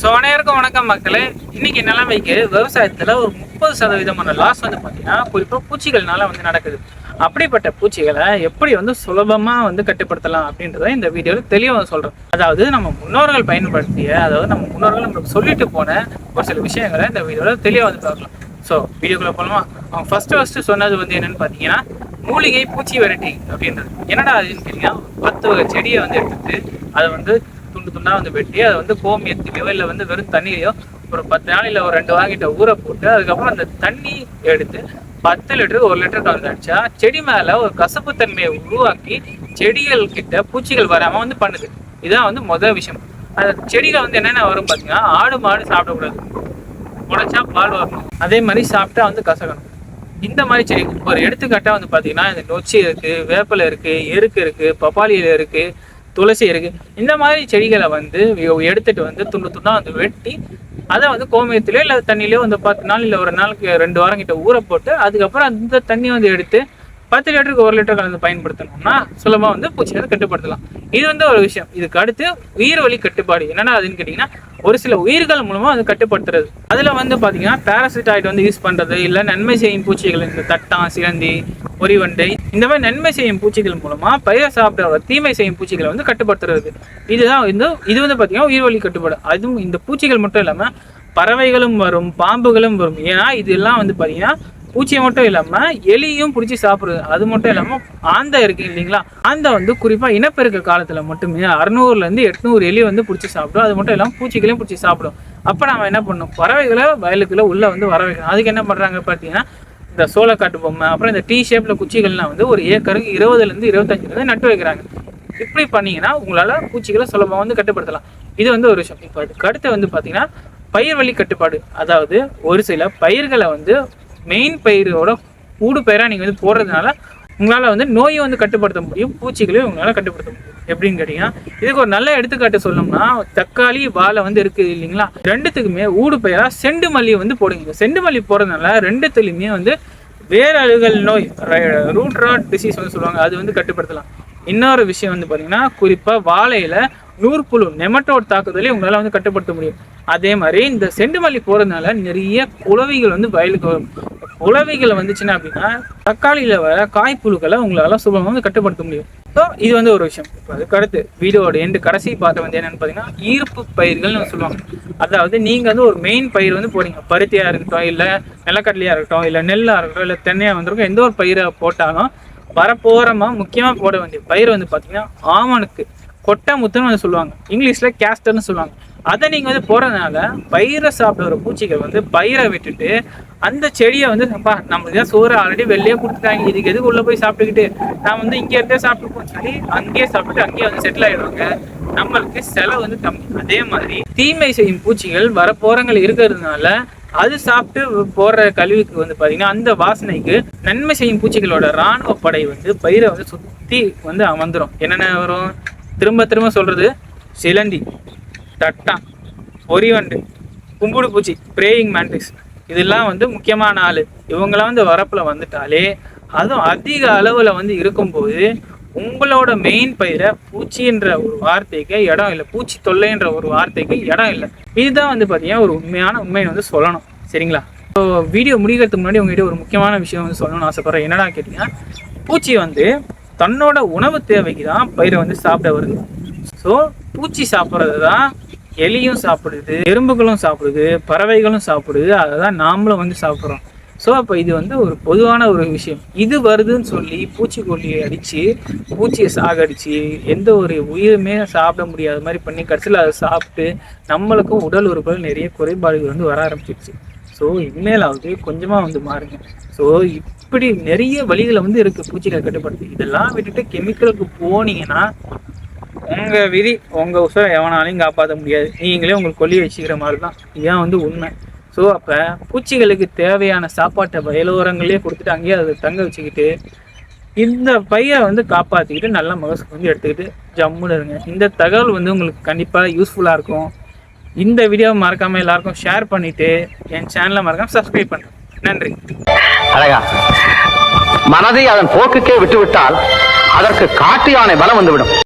அனைவருக்கும் வணக்கம் மக்களே. இன்னைக்கு நிலைமைக்கு விவசாயத்துல ஒரு 30% லாஸ் வந்து பாத்தீங்கன்னா குறிப்பா பூச்சிகள்னால வந்து நடக்குது. அப்படிப்பட்ட பூச்சிகளை எப்படி வந்து சுலபமா வந்து கட்டுப்படுத்தலாம் அப்படின்றத இந்த வீடியோல தெளிவா சொல்றேன். அதாவது நம்ம முன்னோர்கள் பயன்படுத்திய, அதாவது நம்ம முன்னோர்கள் நம்மளுக்கு சொல்லிட்டு போன ஒரு சில விஷயங்களை இந்த வீடியோல தெளிவா வந்து பார்க்கலாம். ஸோ வீடியோக்குள்ள போகலாமா? அவங்க ஃபர்ஸ்ட் சொன்னது வந்து என்னன்னு பார்த்தீங்கன்னா மூலிகை பூச்சி வெரைட்டி அப்படின்றது. என்னடா அதுன்னு கேட்டீங்கன்னா 10 வகை செடியை வந்து எடுத்துட்டு அதை வந்து துண்டு துண்டா வந்து வெட்டி அதை வந்து கோமியத்திலையோ இல்லை வந்து வெறும் தண்ணியிலையோ ஒரு 10 நாளையில் ஒரு 2 வாங்கிட்ட ஊற போட்டு அதுக்கப்புறம் அந்த தண்ணி எடுத்து 10 லிட்டருக்கு 1 லிட்டர் கலந்து அடிச்சா செடி மேல ஒரு கசப்பு தன்மையை உருவாக்கி செடிகள் கிட்ட பூச்சிகள் வராம வந்து பண்ணுது. இதுதான் வந்து முதல் விஷயம். அந்த செடிகள் வந்து என்னென்ன வரும் பார்த்தீங்கன்னா ஆடு மாடு சாப்பிடக்கூடாது, உடைச்சா பால் வரணும், அதே மாதிரி சாப்பிட்டா வந்து கசக்கணும். இந்த மாதிரி செடி ஒரு எடுத்துக்காட்டா வந்து பார்த்தீங்கன்னா இந்த நொச்சி இருக்கு, வேப்பிலை இருக்கு, எருக்கு இருக்கு, பப்பாளி இலை இருக்கு, துளசி இருக்கு. இந்த மாதிரி செடிகளை வந்து எடுத்துட்டு வந்து துண்டு துண்டா வந்து வெட்டி அதை வந்து கோமியத்திலே இல்லை தண்ணியிலே வந்து 10 நாள் இல்லை ஒரு நாளுக்கு 2 வாரம் கிட்ட ஊற போட்டு அதுக்கப்புறம் அந்த தண்ணி வந்து எடுத்து 10 லிட்டருக்கு 1 லிட்டர் கலந்து பயன்படுத்தணும்னா சுலபமா வந்து பூச்சிகளை கட்டுப்படுத்தலாம். இது வந்து ஒரு விஷயம். இதுக்கு அடுத்து உயிர் வழி கட்டுப்பாடு என்னன்னா அதுன்னு கேட்டீங்கன்னா ஒரு சில உயிர்கள் மூலமா அது கட்டுப்படுத்துறது. அதுல வந்து பாத்தீங்கன்னா பாராசிட்டாய்டு வந்து யூஸ் பண்றது, இல்ல நன்மை செய்யும் பூச்சிகள் இந்த தட்டான், சிலந்தி, பொறிவண்டை இந்த மாதிரி நன்மை செய்யும் பூச்சிகள் மூலமா பயிரை சாப்பிட தீமை செய்யும் பூச்சிகளை வந்து கட்டுப்படுத்துறது. இதுதான் இது வந்து பாத்தீங்கன்னா உயிர் வழி கட்டுப்பாடு. அதுவும் இந்த பூச்சிகள் மட்டும் இல்லாம பறவைகளும் வரும், பாம்புகளும் வரும். ஏன்னா இதெல்லாம் வந்து பாத்தீங்கன்னா பூச்சியை மட்டும் இல்லாம எலியும் பிடிச்சி சாப்பிடுறது. அது மட்டும் இல்லாம ஆந்தை இருக்கு இல்லைங்களா, ஆந்தை வந்து குறிப்பா இனப்பெருக்க காலத்துல மட்டுமே 600 to 800 எலி வந்து பிடிச்சி சாப்பிடும். அது மட்டும் இல்லாம பூச்சிகளையும் பிடிச்சி சாப்பிடும். அப்ப நம்ம என்ன பண்ணணும், பறவைகளை வயலுக்குள்ள உள்ள வந்து வர வைக்கணும். அதுக்கு என்ன பண்றாங்க பார்த்தீங்கன்னா இந்த சோளக்காட்டு பொம்மை, அப்புறம் இந்த டி ஷேப்ல குச்சிகள்லாம் வந்து ஒரு ஏக்கருக்கு 20 to 25 நட்டு வைக்கிறாங்க. இப்படி பண்ணீங்கன்னா உங்களால பூச்சிகளை சுலபமா வந்து கட்டுப்படுத்தலாம். இது வந்து ஒரு விஷயம். இப்போ அதுக்கு அடுத்து வந்து பாத்தீங்கன்னா பயிர் வழி கட்டுப்பாடு. அதாவது ஒரு சில பயிர்களை வந்து மெயின் பயிரோட ஊடு பயிராக நீங்கள் வந்து போடுறதுனால உங்களால் வந்து நோயை வந்து கட்டுப்படுத்த முடியும், பூச்சிகளையும் உங்களால் கட்டுப்படுத்த முடியும். எப்படின்னு கேட்டிங்கன்னா இதுக்கு ஒரு நல்ல எடுத்துக்காட்டு சொல்லணும்னா தக்காளி, வாழை வந்து இருக்குது இல்லைங்களா, ரெண்டுத்துக்குமே ஊடு பயிராக செண்டு மல்லி வந்து போடுங்க. செண்டு மல்லி போடுறதுனால ரெண்டுத்துலையுமே வந்து வேர் அழுகல் நோய், ரூட் ராட் டிசீஸ் வந்து சொல்லுவாங்க, அது வந்து கட்டுப்படுத்தலாம். இன்னொரு விஷயம் வந்து பார்த்தீங்கன்னா குறிப்பாக வாழையில் நூற்புழு நெமட்டோட் தாக்குதலே உங்களால் வந்து கட்டுப்படுத்த முடியும். அதே மாதிரி இந்த செண்டு மல்லி போகிறதுனால நிறைய குளவிகள் வந்து வயலுக்கு வரும். குளவிகள் வந்துச்சுன்னா அப்படின்னா தக்காளியில் வர காய்ப்புழுக்களை உங்களால் சுலபமாக வந்து கட்டுப்படுத்த முடியும். ஸோ இது வந்து ஒரு விஷயம். இப்போ அதுக்கு அடுத்து வீடியோட கடைசி பார்த்து வந்து என்னென்னு பார்த்தீங்கன்னா ஈர்ப்பு பயிர்கள்னு சொல்லுவாங்க. அதாவது நீங்கள் வந்து ஒரு மெயின் பயிர் வந்து போடுங்க, பருத்தியாக இருக்கட்டும், இல்லை நிலக்கடலையாக இருக்கட்டும், இல்லை நெல்லாக இருக்கட்டும், இல்லை தென்னையாக வந்துருக்கும், எந்த ஒரு பயிரை போட்டாலும் வரப்போகிறமாக முக்கியமாக போட வேண்டிய பயிர் வந்து பார்த்தீங்கன்னா ஆமணுக்கு கொட்டை முத்துன்னு வந்து சொல்லுவாங்க, இங்கிலீஷில் கேஸ்டர்னு சொல்லுவாங்க. அதை நீங்கள் வந்து போடுறதுனால பயிரை சாப்பிட்ற பூச்சிகள் வந்து பயிரை விட்டுட்டு அந்த செடியை வந்து நம்மளுக்கு தான் சோறு ஆல்ரெடி வெளியே கொடுத்துட்டாங்க, இதுக்கு எதுக்கு உள்ளே போய் சாப்பிட்டுக்கிட்டு நான் வந்து இங்கே இருந்தே சாப்பிட்டுப்போம் சொல்லி அங்கேயே சாப்பிட்டு அங்கேயே வந்து செட்டில் ஆகிடுவாங்க. நம்மளுக்கு செலவு வந்து கம்மி. அதே மாதிரி தீமை செய்யும் பூச்சிகள் வரப்போறங்கள் இருக்கிறதுனால அது சாப்பிட்டு போடுற கழிவுக்கு வந்து பார்த்தீங்கன்னா அந்த வாசனைக்கு நன்மை செய்யும் பூச்சிகளோட இராணுவ படை வந்து பயிரை வந்து சுற்றி வந்து அமர்ந்துடும். என்னென்ன வரும் திரும்ப சொல்றது, சிலந்தி, தட்டான், பொறிவண்டு, கும்புடு பூச்சி, பிரேயிங் மேண்டிஸ், இதெல்லாம் வந்து முக்கியமான ஆள். இவங்களாம் வந்து வரப்பில் வந்துட்டாலே அதுவும் அதிக அளவில் வந்து இருக்கும்போது உங்களோட மெயின் பயிரை பூச்சின்ற ஒரு வார்த்தைக்கு இடம் இல்லை, பூச்சி தொல்லைன்ற ஒரு வார்த்தைக்கு இடம் இல்லை. இதுதான் வந்து பார்த்தீங்கன்னா ஒரு உண்மையை வந்து சொல்லணும். சரிங்களா? ஸோ வீடியோ முடிக்கிறதுக்கு முன்னாடி உங்ககிட்ட ஒரு முக்கியமான விஷயம் வந்து சொல்லணும்னு ஆசைப்பட்றேன். என்னடா கேட்டிங்கன்னா பூச்சி வந்து தன்னோட உணவு தேவைக்கு தான் பயிரை வந்து சாப்பிட வருது. ஸோ பூச்சி சாப்பிட்றது தான் எலியும் சாப்பிடுது, எறும்புகளும் சாப்பிடுது, பறவைகளும் சாப்பிடுது, அதை தான் நாமளும் வந்து சாப்பிட்றோம். ஸோ அப்போ இது வந்து ஒரு பொதுவான ஒரு விஷயம். இது வருதுன்னு சொல்லி பூச்சிக்கொல்லியை அடித்து பூச்சியை சாகடிச்சு எந்த ஒரு உயிருமே சாப்பிட முடியாத மாதிரி பண்ணி கடைசியில் அதை சாப்பிட்டு நம்மளுக்கும் உடல் உறுப்புகள் நிறைய குறைபாடுகள் வந்து வர ஆரம்பிச்சிருச்சு. ஸோ இனிமேலாவது கொஞ்சமாக வந்து மாறுங்க. ஸோ இப்படி நிறைய வழிகளை வந்து இருக்குது பூச்சிகளை கட்டுப்படுத்தி. இதெல்லாம் விட்டுட்டு கெமிக்கலுக்கு போனீங்கன்னா உங்கள் விதி, உங்கள் உசுரை எவனாலையும் காப்பாற்ற முடியாது, நீங்களே உங்களுக்கு கொல்லி வச்சுக்கிற மாதிரி தான். இதுதான் வந்து உண்மை. ஸோ அப்போ பூச்சிகளுக்கு தேவையான சாப்பாட்டை வயலோரங்களே கொடுத்துட்டு அங்கேயே அதை தங்க வச்சுக்கிட்டு இந்த பயிரை வந்து காப்பாற்றிக்கிட்டு நல்ல மகசூல் வந்து எடுத்துக்கிட்டு ஜம்முன்னு இருங்க. இந்த தகவல் வந்து உங்களுக்கு கண்டிப்பாக யூஸ்ஃபுல்லாக இருக்கும். இந்த வீடியோவை மறக்காமல் எல்லாருக்கும் ஷேர் பண்ணிவிட்டு என் சேனலை மறக்காமல் சப்ஸ்கிரைப் பண்ணுறேன். நன்றி. அழகா மனதை அதன் போக்குக்கே விட்டுவிட்டால் அதற்கு காட்டு யானை பலம் வந்துவிடும்.